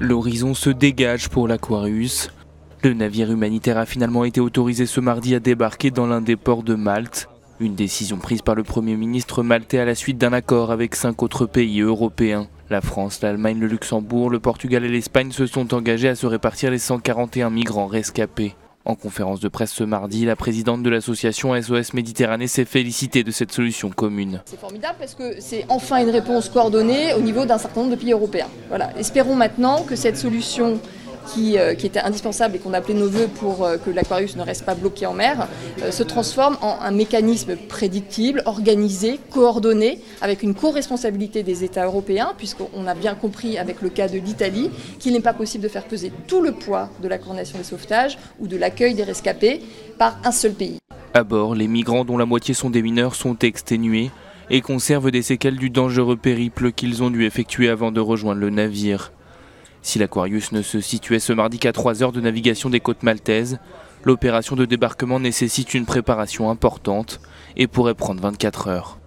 L'horizon se dégage pour l'Aquarius. Le navire humanitaire a finalement été autorisé ce mardi à débarquer dans l'un des ports de Malte. Une décision prise par le Premier ministre maltais à la suite d'un accord avec 5 autres pays européens. La France, l'Allemagne, le Luxembourg, le Portugal et l'Espagne se sont engagés à se répartir les 141 migrants rescapés. En conférence de presse ce mardi, la présidente de l'association SOS Méditerranée s'est félicitée de cette solution commune. C'est formidable parce que c'est enfin une réponse coordonnée au niveau d'un certain nombre de pays européens. Voilà. Espérons maintenant que cette solution qui était indispensable et qu'on appelait nos voeux pour que l'Aquarius ne reste pas bloqué en mer, se transforme en un mécanisme prédictible, organisé, coordonné, avec une co-responsabilité des États européens, puisqu'on a bien compris avec le cas de l'Italie qu'il n'est pas possible de faire peser tout le poids de la coordination des sauvetages ou de l'accueil des rescapés par un seul pays. À bord, les migrants dont la moitié sont des mineurs sont exténués et conservent des séquelles du dangereux périple qu'ils ont dû effectuer avant de rejoindre le navire. Si l'Aquarius ne se situait ce mardi qu'à 3 heures de navigation des côtes maltaises, l'opération de débarquement nécessite une préparation importante et pourrait prendre 24 heures.